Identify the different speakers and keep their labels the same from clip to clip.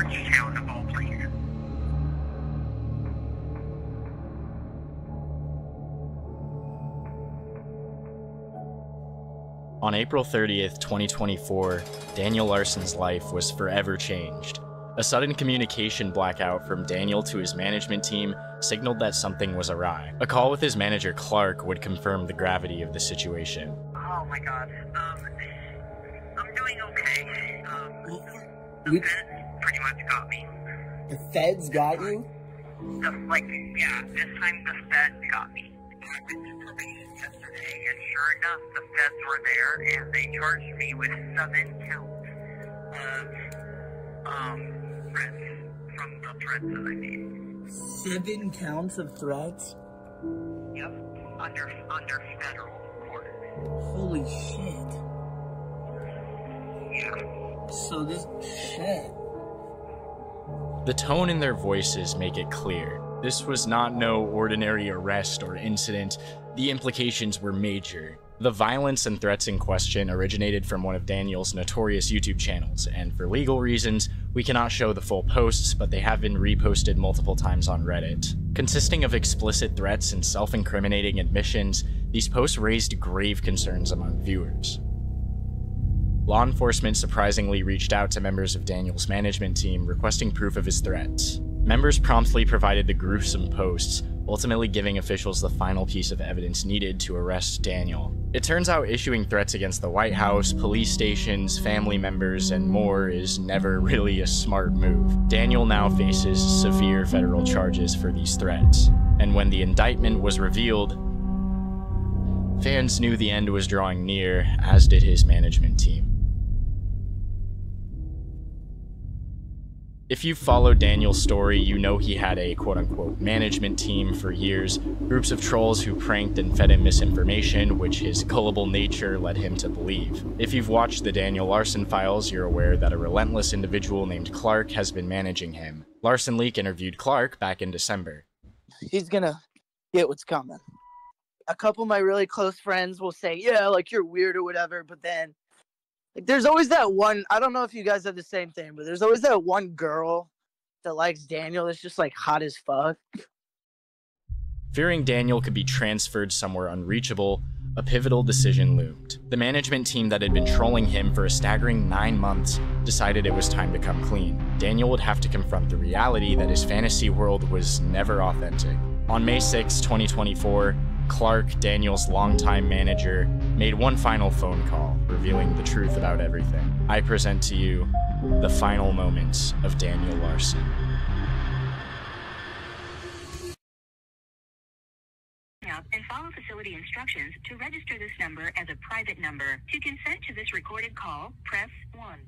Speaker 1: Georgetown of all places.
Speaker 2: On April 30th, 2024, Daniel Larson's life was forever changed. A sudden communication blackout from Daniel to his management team signaled that something was awry. A call with his manager Clark would confirm the gravity of the situation.
Speaker 1: Oh my god. I'm doing okay. The feds pretty much got me.
Speaker 3: The feds got you?
Speaker 1: Yeah, this time the feds got me. I went to probation yesterday, and sure enough, the feds were there, and they charged me with 7 counts of threats from the threats that I made.
Speaker 3: 7 counts of threats?
Speaker 1: Yep, under federal court.
Speaker 3: Holy shit.
Speaker 1: Yeah.
Speaker 3: So this shit.
Speaker 2: The tone in their voices make it clear. This was not no ordinary arrest or incident. The implications were major. The violence and threats in question originated from one of Daniel's notorious YouTube channels, and for legal reasons, we cannot show the full posts, but they have been reposted multiple times on Reddit. Consisting of explicit threats and self-incriminating admissions, these posts raised grave concerns among viewers. Law enforcement surprisingly reached out to members of Daniel's management team requesting proof of his threats. Members promptly provided the gruesome posts, ultimately giving officials the final piece of evidence needed to arrest Daniel. It turns out issuing threats against the White House, police stations, family members, and more is never really a smart move. Daniel now faces severe federal charges for these threats, and when the indictment was revealed, fans knew the end was drawing near, as did his management team. If you've followed Daniel's story, you know he had a quote-unquote management team for years, groups of trolls who pranked and fed him misinformation, which his gullible nature led him to believe. If you've watched the Daniel Larson files, you're aware that a relentless individual named Clark has been managing him. LarsonLeak interviewed Clark back in December.
Speaker 3: He's gonna get what's coming. A couple of my really close friends will say, yeah, like you're weird or whatever, but then like, there's always that one, I don't know if you guys have the same thing, but there's always that one girl that likes Daniel that's just, like, hot as fuck.
Speaker 2: Fearing Daniel could be transferred somewhere unreachable, a pivotal decision loomed. The management team that had been trolling him for a staggering 9 months decided it was time to come clean. Daniel would have to confront the reality that his fantasy world was never authentic. On May 6, 2024, Clark, Daniel's longtime manager, made one final phone call, revealing the truth about everything. I present to you the final moments of Daniel Larson.
Speaker 4: And follow facility instructions to register this number as a private number. To consent to this recorded call, press 1.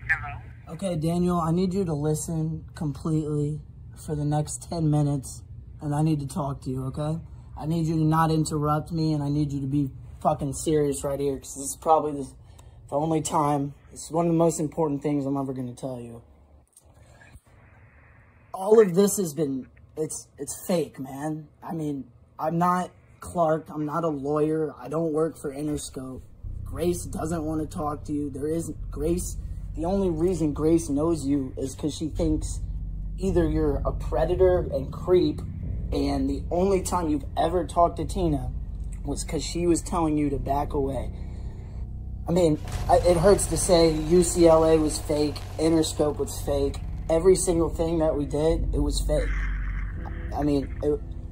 Speaker 1: Hello?
Speaker 3: Okay, Daniel, I need you to listen completely for the next 10 minutes, and I need to talk to you, okay? I need you to not interrupt me, and I need you to be fucking serious right here, because this is probably the only time. It's one of the most important things I'm ever going to tell you. All of this has been, it's fake, man. I mean, I'm not Clark. I'm not a lawyer. I don't work for Interscope. Grace doesn't want to talk to you. There isn't Grace. The only reason Grace knows you is because she thinks either you're a predator and creep, and the only time you've ever talked to Tina was because she was telling you to back away. I mean, it hurts to say UCLA was fake, Interscope was fake. Every single thing that we did, it was fake. I mean,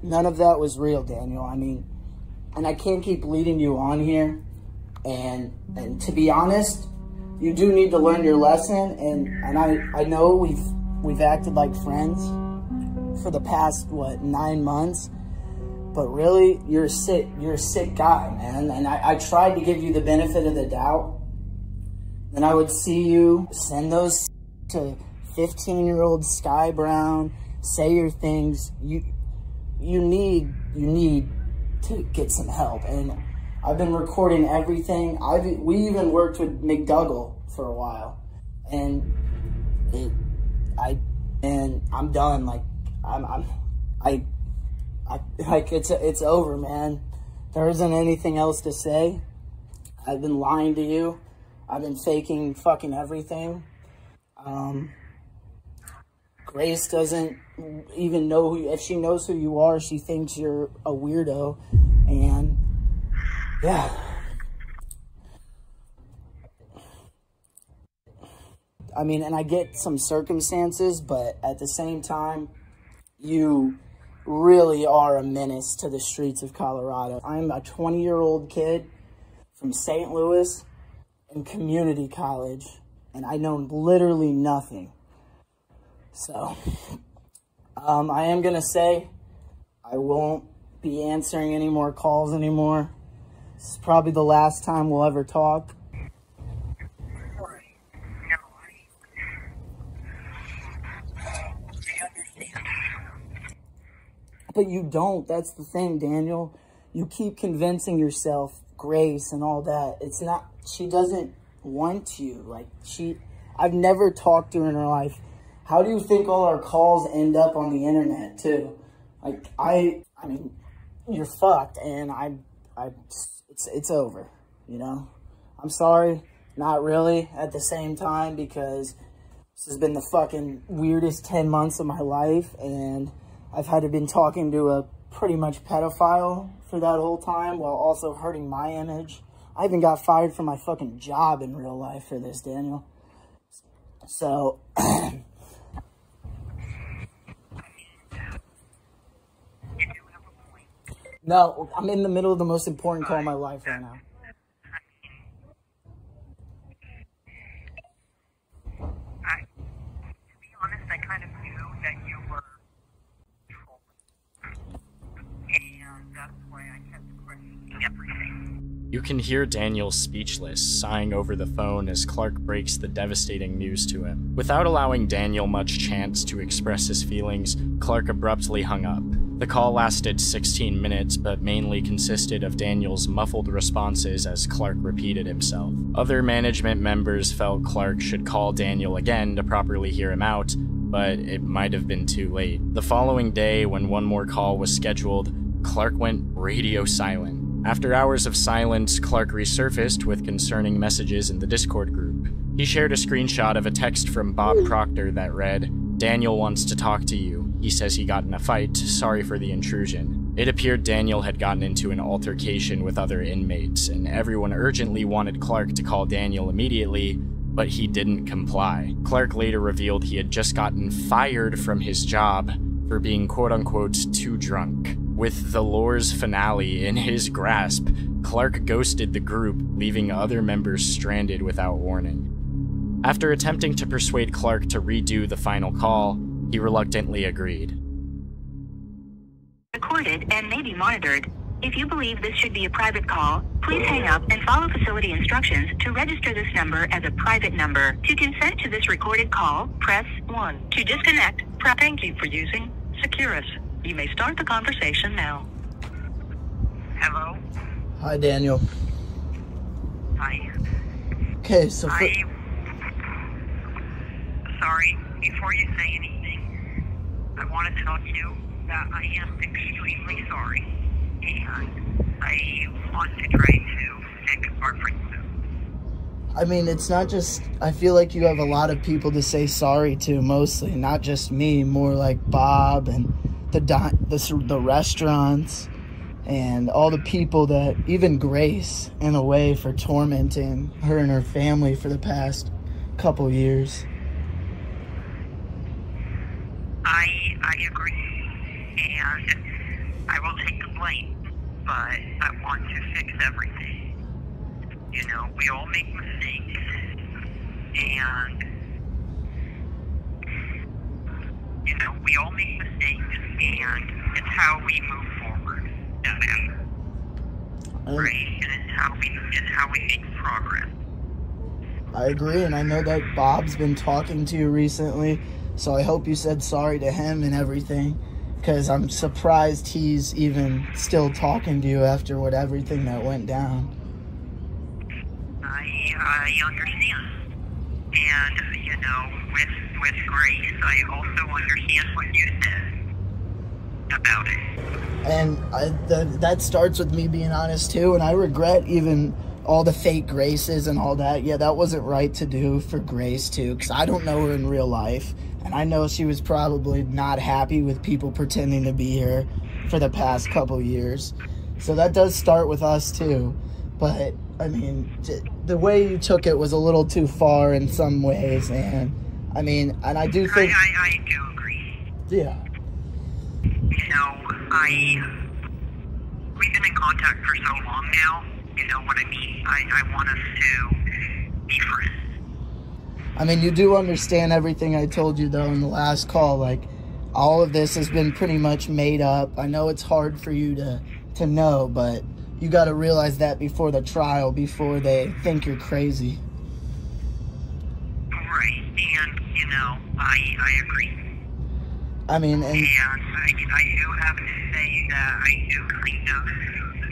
Speaker 3: none of that was real, Daniel. I mean, and I can't keep leading you on here. And to be honest, you do need to learn your lesson. And I know we've acted like friends for the past, 9 months, but really, you're a sick guy, man. And I tried to give you the benefit of the doubt. Then I would see you send those to 15-year-old Sky Brown, say your things. You need to get some help. And I've been recording everything. We even worked with McDougall for a while, and I'm done. Like it's over, man. There isn't anything else to say. I've been lying to you. I've been faking fucking everything. Grace doesn't even know who, if she knows who you are, she thinks you're a weirdo. And yeah. I mean, and I get some circumstances, but at the same time, you really are a menace to the streets of Colorado. I'm a 20-year-old kid from St. Louis in community college, and I know literally nothing. So, I am going to say I won't be answering any more calls anymore. This is probably the last time we'll ever talk. But you don't. That's the thing, Daniel. You keep convincing yourself, Grace and all that. It's not, she doesn't want you. Like, I've never talked to her in her life. How do you think all our calls end up on the internet, too? Like, I mean, you're fucked, and it's over, you know? I'm sorry, not really at the same time, because this has been the fucking weirdest 10 months of my life, and I've had to been talking to a pretty much pedophile for that whole time while also hurting my image. I even got fired from my fucking job in real life for this, Daniel. So, no, I'm in the middle of the most important call of my life right now.
Speaker 1: To be honest, I kind of knew that you were trolling. And that's why I kept questioning everything.
Speaker 2: You can hear Daniel speechless, sighing over the phone as Clark breaks the devastating news to him. Without allowing Daniel much chance to express his feelings, Clark abruptly hung up. The call lasted 16 minutes, but mainly consisted of Daniel's muffled responses as Clark repeated himself. Other management members felt Clark should call Daniel again to properly hear him out, but it might have been too late. The following day, when one more call was scheduled, Clark went radio silent. After hours of silence, Clark resurfaced with concerning messages in the Discord group. He shared a screenshot of a text from Bob Proctor that read, "Daniel wants to talk to you. He says he got in a fight. Sorry for the intrusion." It appeared Daniel had gotten into an altercation with other inmates, and everyone urgently wanted Clark to call Daniel immediately, but he didn't comply. Clark later revealed he had just gotten fired from his job for being quote-unquote too drunk. With the Lore's finale in his grasp, Clark ghosted the group, leaving other members stranded without warning. After attempting to persuade Clark to redo the final call, he reluctantly agreed.
Speaker 4: Recorded and may be monitored. If you believe this should be a private call, please hang up and follow facility instructions to register this number as a private number. To consent to this recorded call, press 1. To disconnect, press. Thank you for using Securus. You may start the conversation now.
Speaker 1: Hello?
Speaker 3: Hi, Daniel.
Speaker 1: Hi.
Speaker 3: Okay, so
Speaker 1: Sorry, before you say anything, I want to tell you that I am extremely sorry, and I want to try to fix our friendship.
Speaker 3: I mean, it's not just, I feel like you have a lot of people to say sorry to, mostly, not just me, more like Bob and the restaurants and all the people that, even Grace, in a way, for tormenting her and her family for the past couple years.
Speaker 1: I agree, and I will take the blame, but I want to fix everything. You know, we all make mistakes, and and it's how we move forward that matters, right? And it's how we make progress.
Speaker 3: I agree, and I know that Bob's been talking to you recently, so I hope you said sorry to him and everything, because I'm surprised he's even still talking to you after everything that went down.
Speaker 1: I understand, and you know, with Grace, I also understand what you said about it.
Speaker 3: And that starts with me being honest too, and I regret even all the fake Graces and all that. Yeah, that wasn't right to do for Grace too, because I don't know her in real life, And I know she was probably not happy with people pretending to be her for the past couple years. So that does start with us too. But, I mean, the way you took it was a little too far in some ways. And, I mean, and I do think...
Speaker 1: I do agree.
Speaker 3: Yeah.
Speaker 1: You know, we've been in contact for so long now. You know what I mean? I want us to be friends.
Speaker 3: I mean, you do understand everything I told you, though, in the last call. Like, all of this has been pretty much made up. I know it's hard for you to know, but you got to realize that before the trial, before they think you're crazy.
Speaker 1: Right, and, you know, I agree.
Speaker 3: I mean, and
Speaker 1: I do have to say that I do kind of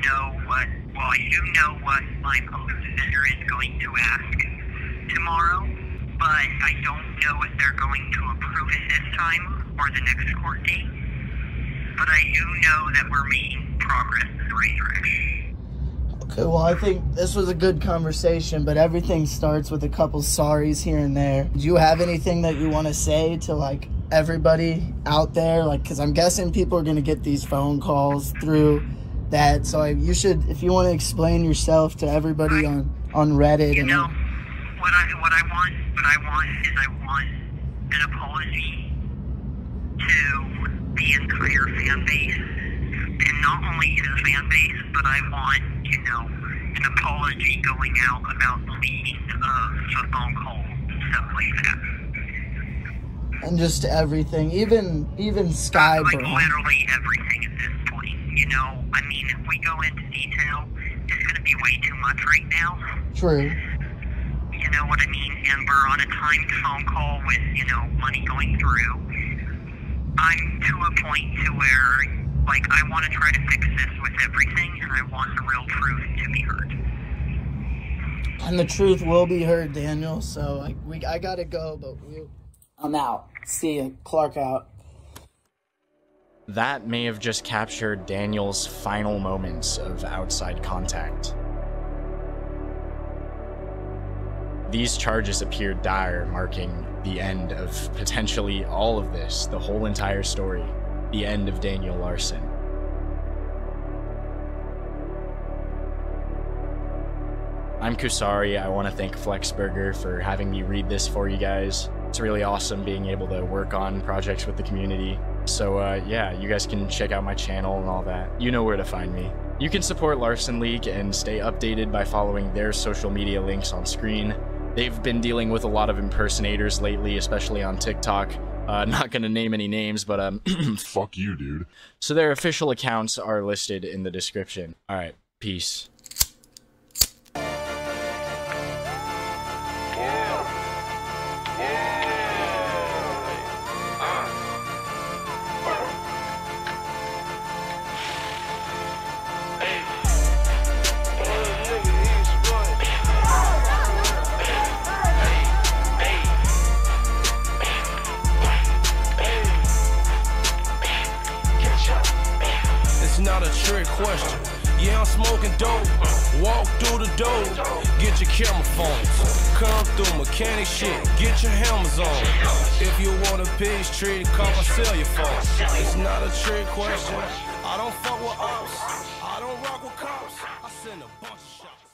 Speaker 1: know I know what my defender is going to ask tomorrow, but I don't know if they're going to approve it this time or the next court date. But I do know that we're making progress in the right direction.
Speaker 3: okay, well, I think this was a good conversation, but everything starts with a couple sorries here and there. Do you have anything that you want to say to, like, everybody out there? Like, because I'm guessing people are going to get these phone calls through that, so you should, if you want to explain yourself to everybody on Reddit.
Speaker 1: You know, what I want is I want an apology to the entire fan base, and not only his fan base, but I want, you know, an apology going out about the leaking of the phone call and stuff like that.
Speaker 3: And just everything, even Sky.
Speaker 1: Like literally everything at this point. You know, I mean, if we go into detail, it's going to be way too much right now.
Speaker 3: True.
Speaker 1: You know what I mean? And we're on a timed phone call with, you know, money going through. I'm to a point to where, like, I want to try to fix this with everything, and I want the real truth to be heard.
Speaker 3: And the truth will be heard, Daniel. So I gotta go, but I'm out. See ya. Clark out.
Speaker 2: That may have just captured Daniel's final moments of outside contact. These charges appeared dire, marking the end of potentially all of this, the whole entire story, the end of Daniel Larson. I'm Kusari. I want to thank Flexburger for having me read this for you guys. It's really awesome being able to work on projects with the community. So yeah, you guys can check out my channel and all that. You know where to find me. You can support Larson Leak and stay updated by following their social media links on screen. They've been dealing with a lot of impersonators lately, especially on TikTok. Not gonna name any names, but
Speaker 5: fuck you, dude.
Speaker 2: So their official accounts are listed in the description. Alright, peace.
Speaker 6: Not a trick question. Yeah, I'm smoking dope. Walk through the door. Get your camera phones. Come through mechanic shit. Get your helmets on. If you want a peace treaty, come and sell your phone. It's not a trick question. I don't fuck with ops. I don't rock with cops. I send a bunch of shots.